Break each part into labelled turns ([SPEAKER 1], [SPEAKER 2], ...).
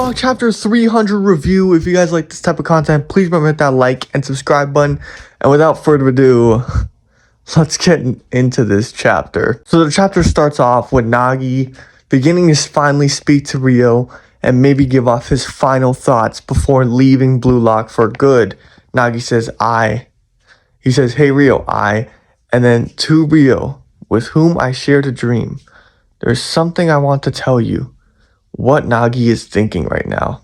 [SPEAKER 1] Bluelock chapter 300 review. If you guys like this type of content, please remember to hit that like and subscribe button. And without further ado, let's get into this chapter. So the chapter starts off with Nagi beginning to finally speak to Rio and maybe give off his final thoughts before leaving Bluelock for good. Nagi says, He says, hey Rio, and then to Rio, with whom I shared a dream. There's something I want to tell you. What Nagi is thinking right now.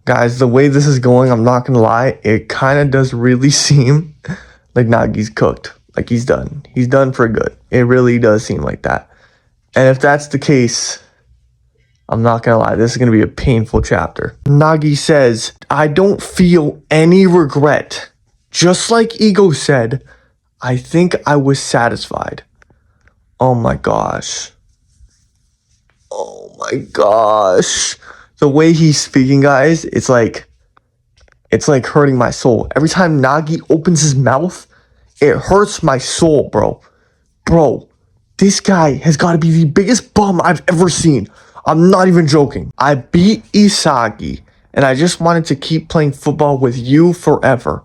[SPEAKER 1] Guys, the way this is going, I'm not gonna lie, it kind of does really seem like Nagi's cooked. Like he's done. He's done for good. It really does seem like that. And if that's the case, I'm not gonna lie, this is gonna be a painful chapter. Nagi says, I don't feel any regret. Just like Ego said, I think I was satisfied. Oh my gosh. Oh my gosh. The way he's speaking, guys, it's like hurting my soul. Every time Nagi opens his mouth, it hurts my soul, bro. Bro, this guy has got to be the biggest bum I've ever seen. I'm not even joking. I beat Isagi, and I just wanted to keep playing football with you forever.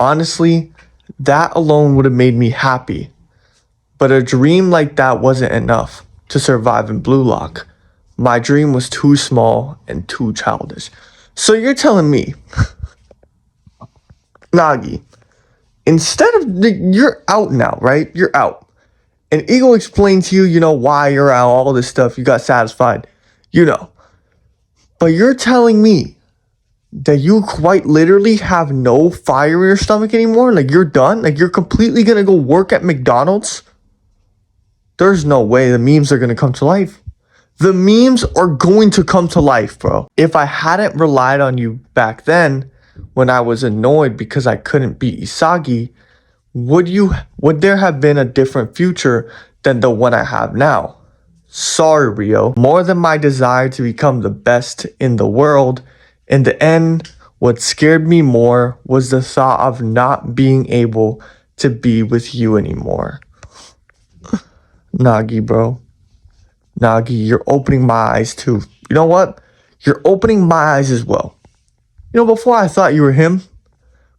[SPEAKER 1] Honestly, that alone would have made me happy. But a dream like that wasn't enough to survive in Bluelock. My dream was too small and too childish. So you're telling me, Nagi, instead of, you're out now, right? You're out. And Ego explained to you, why you're out, all this stuff. You got satisfied, But you're telling me that you quite literally have no fire in your stomach anymore? Like you're done? Like you're completely going to go work at McDonald's? There's no way the memes are going to come to life. The memes are going to come to life, bro. If I hadn't relied on you back then, when I was annoyed because I couldn't beat Isagi, would there have been a different future than the one I have now? Sorry, Rio. More than my desire to become the best in the world, in the end, what scared me more was the thought of not being able to be with you anymore. Nagi, bro. Nagi, you're opening my eyes too. You know what? You're opening my eyes as well. Before I thought you were him,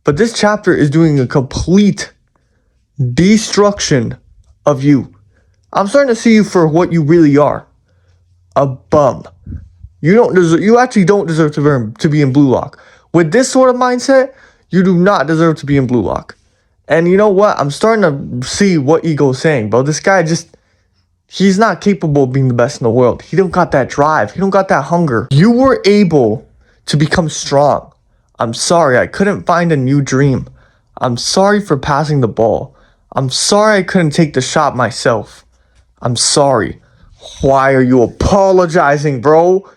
[SPEAKER 1] but this chapter is doing a complete destruction of you. I'm starting to see you for what you really are. A bum. You actually don't deserve to be in Bluelock. With this sort of mindset, you do not deserve to be in Bluelock. And you know what? I'm starting to see what Ego's saying, bro. This guy he's not capable of being the best in the world. He don't got that drive. He don't got that hunger. You were able to become strong. I'm sorry I couldn't find a new dream. I'm sorry for passing the ball. I'm sorry I couldn't take the shot myself. I'm sorry. Why are you apologizing, bro?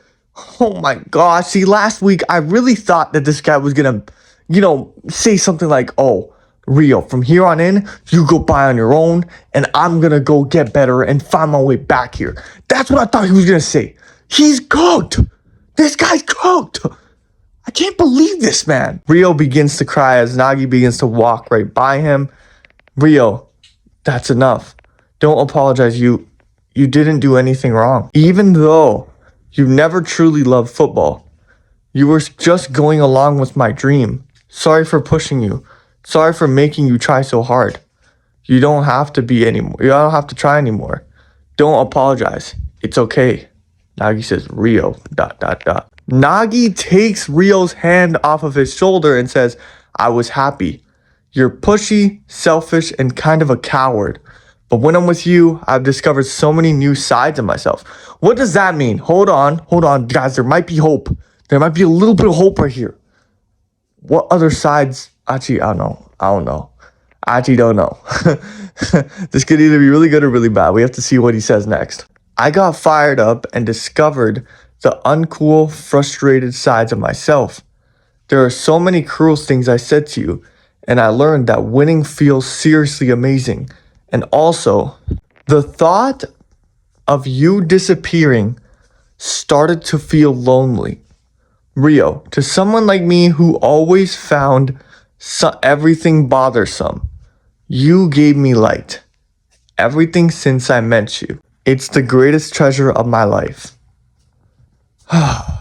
[SPEAKER 1] Oh my gosh. See, last week I really thought that this guy was gonna, say something like, oh, Rio, from here on in, you go by on your own, and I'm gonna go get better and find my way back here. That's what I thought he was gonna say. He's cooked. This guy's cooked. I can't believe this, man. Rio begins to cry as Nagi begins to walk right by him. Rio, that's enough. Don't apologize. You didn't do anything wrong. Even though you never truly loved football, you were just going along with my dream. Sorry for pushing you. Sorry for making you try so hard. You don't have to be anymore. You don't have to try anymore. Don't apologize. It's okay. Nagi says, Rio, ... Nagi takes Rio's hand off of his shoulder and says, I was happy. You're pushy, selfish, and kind of a coward. But when I'm with you, I've discovered so many new sides of myself. What does that mean? Hold on, guys. There might be hope. There might be a little bit of hope right here. What other sides? Actually, I don't know. I actually don't know. This could either be really good or really bad. We have to see what he says next. I got fired up and discovered the uncool, frustrated sides of myself. There are so many cruel things I said to you, and I learned that winning feels seriously amazing. And also, the thought of you disappearing started to feel lonely. Rio, to someone like me who always found everything bothersome, you gave me light. Everything since I met you. It's the greatest treasure of my life.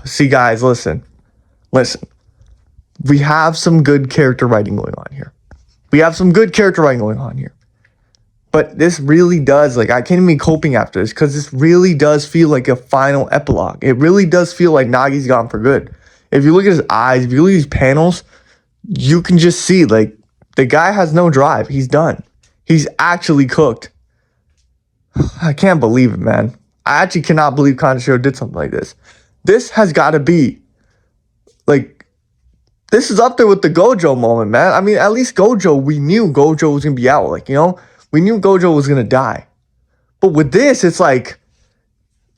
[SPEAKER 1] See, guys, listen. We have some good character writing going on here. But this really does, like, I can't even be coping after this because this really does feel like a final epilogue. It really does feel like Nagi's gone for good. If you look at his eyes, if you look at these panels, you can just see, like, the guy has no drive. He's done. He's actually cooked. I can't believe it, man. I actually cannot believe Kaneshiro did something like this. This has got to be, like, this is up there with the Gojo moment, man. I mean, at least Gojo, we knew Gojo was going to be out. Like, you know, we knew Gojo was going to die. But with this, it's like,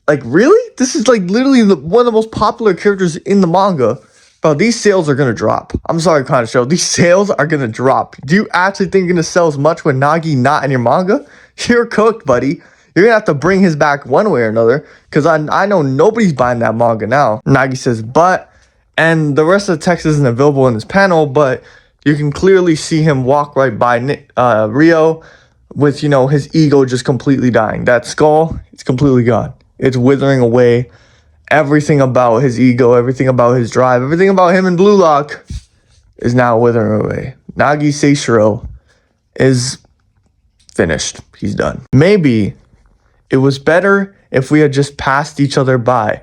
[SPEAKER 1] really? This is, like, literally one of the most popular characters in the manga. Bro, these sales are going to drop. I'm sorry, Kaneshiro. These sales are going to drop. Do you actually think you're going to sell as much with Nagi not in your manga? You're cooked, buddy. You're going to have to bring his back one way or another. Because I know nobody's buying that manga now. Nagi says, and the rest of the text isn't available in this panel, but you can clearly see him walk right by Rio with, you know, his ego just completely dying. That skull, it's completely gone. It's withering away. Everything about his ego, everything about his drive, everything about him and bluelock is now withering away. Nagi Seishiro is finished. He's done. Maybe it was better if we had just passed each other by.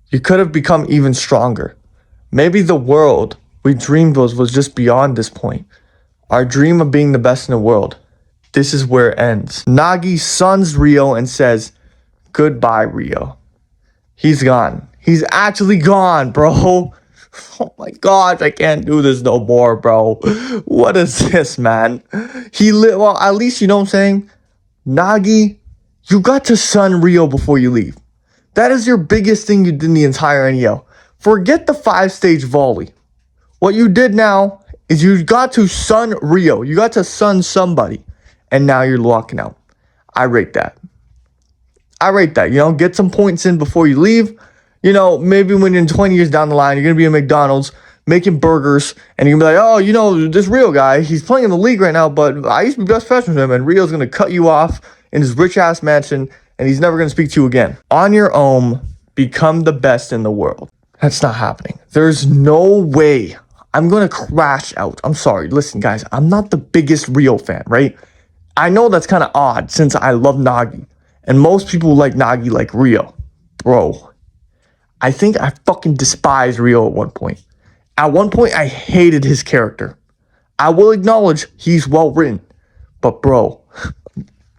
[SPEAKER 1] You could have become even stronger. Maybe the world we dreamed was just beyond this point. Our dream of being the best in the world. This is where it ends. Nagi suns Rio and says, "Goodbye, Rio." He's gone. He's actually gone, bro. Oh my gosh, I can't do this no more, bro. What is this, man? Well, at least, you know what I'm saying? Nagi, you got to sun Rio before you leave. That is your biggest thing you did in the entire NEL. Forget the 5-stage volley. What you did now is you got to sun Rio. You got to sun somebody. And now you're locking out. I rate that. You know, get some points in before you leave. You know, maybe when in 20 years down the line, you're going to be in McDonald's making burgers. And you're going to be like, oh, you know, this Rio guy, he's playing in the league right now, but I used to be best friends with him. And Rio's going to cut you off in his rich-ass mansion. And he's never going to speak to you again. On your own, become the best in the world. That's not happening. There's no way. I'm going to crash out. I'm sorry. Listen, guys, I'm not the biggest Rio fan, right? I know that's kind of odd since I love Nagi. And most people like Nagi like Rio. Bro, I think I fucking despised Rio at one point. At one point, I hated his character. I will acknowledge he's well written. But bro,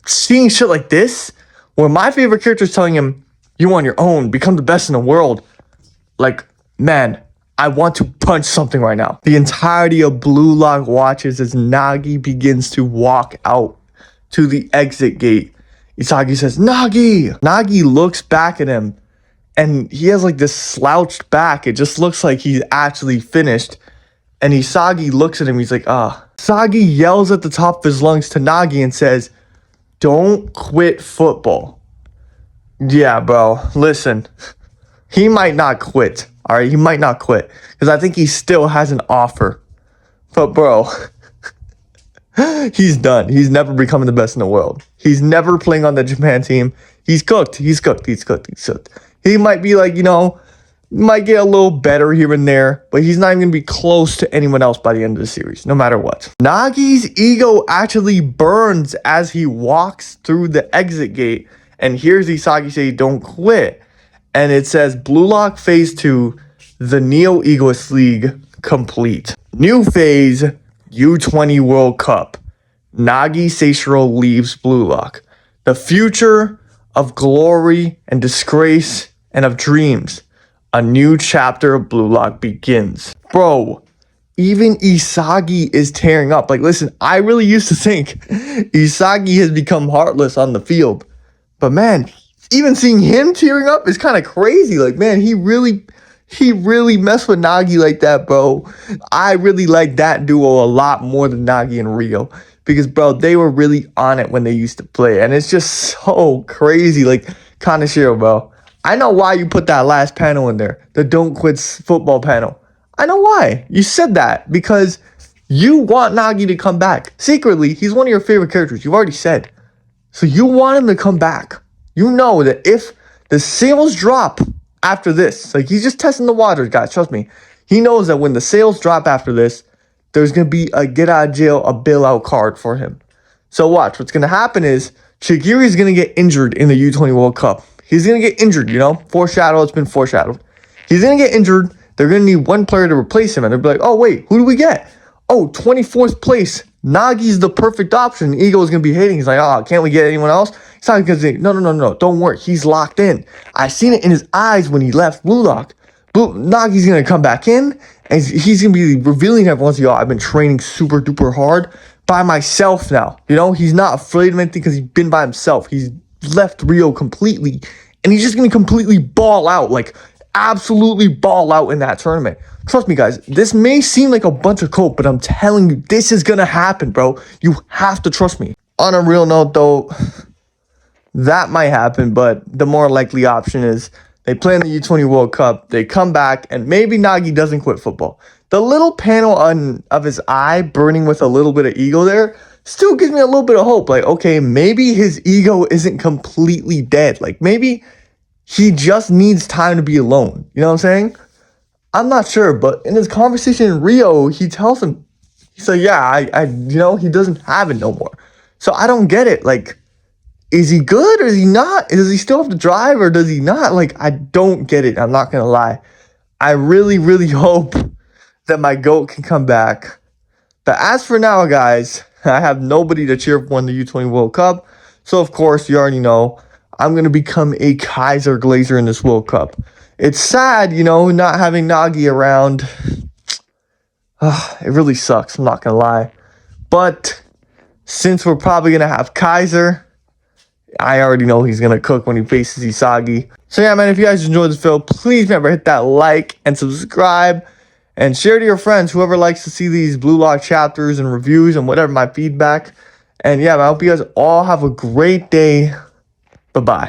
[SPEAKER 1] seeing shit like this, where my favorite character is telling him, you on your own, become the best in the world. Like, man, I want to punch something right now. The entirety of Bluelock watches as Nagi begins to walk out to the exit gate. Isagi says, Nagi! Nagi looks back at him, and he has like this slouched back. It just looks like he's actually finished. And Isagi looks at him, he's like, ah. Isagi yells at the top of his lungs to Nagi and says, don't quit football. Yeah, bro, listen. He might not quit, all right? He might not quit, because I think he still has an offer. But bro, he's done. He's never becoming the best in the world. He's never playing on the Japan team. He's cooked. He might be like, you know, might get a little better here and there, but he's not even going to be close to anyone else by the end of the series, no matter what. Nagi's ego actually burns as he walks through the exit gate and hears Isagi say, don't quit. And it says, Bluelock Phase 2, the Neo Egoist League, complete. New phase, U20 World Cup. Nagi Seishiro leaves Bluelock. The future of glory and disgrace and of dreams. A new chapter of Bluelock begins. Bro, even Isagi is tearing up. Like, listen, I really used to think Isagi has become heartless on the field. But man, even seeing him tearing up is kind of crazy. Like, man, he really messed with Nagi like that, bro. I really like that duo a lot more than Nagi and Rio. Because, bro, they were really on it when they used to play. And it's just so crazy. Like, Kaneshiro, bro. I know why you put that last panel in there. The don't quit football panel. I know why. You said that because you want Nagi to come back. Secretly, he's one of your favorite characters. You've already said. So you want him to come back. You know that if the sales drop after this. Like, he's just testing the waters, guys. Trust me. He knows that when the sales drop after this, there's going to be a get out of jail, a bailout card for him. So watch. What's going to happen is Chigiri is going to get injured in the U20 World Cup. He's going to get injured, you know. Foreshadowed. It's been foreshadowed. He's going to get injured. They're going to need one player to replace him. And they'll be like, oh, wait, who do we get? Oh, 24th place. Nagi's the perfect option. Ego is going to be hating. He's like, oh, can't we get anyone else? It's not because no. Don't worry. He's locked in. I seen it in his eyes when he left bluelock. Nagi's going to come back in, and he's going to be revealing everyone's, yo, I've been training super duper hard by myself now. You know, he's not afraid of anything because he's been by himself. He's left Rio completely, and he's just going to completely ball out, like absolutely ball out in that tournament. Trust me, guys, this may seem like a bunch of coke, but I'm telling you, this is going to happen, bro. You have to trust me. On a real note, though, that might happen, but the more likely option is they play in the U20 World Cup, they come back, and maybe Nagi doesn't quit football. The little panel of his eye burning with a little bit of ego there still gives me a little bit of hope. Like, okay, maybe his ego isn't completely dead. Like, maybe he just needs time to be alone. You know what I'm saying? I'm not sure, but in his conversation in Rio, he tells him, he's like, yeah, he doesn't have it no more. So I don't get it. Like, is he good or is he not? Does he still have to drive or does he not? Like, I don't get it. I'm not going to lie. I really, really hope that my GOAT can come back. But as for now, guys, I have nobody to cheer for in the U20 World Cup. So, of course, you already know, I'm going to become a Kaiser Glazer in this World Cup. It's sad, not having Nagi around. It really sucks, I'm not going to lie. But since we're probably going to have Kaiser, I already know he's going to cook when he faces Isagi. So yeah, man, if you guys enjoyed this video, please remember hit that like and subscribe. And share to your friends, whoever likes to see these bluelock chapters and reviews and whatever my feedback. And yeah, man, I hope you guys all have a great day. Bye-bye.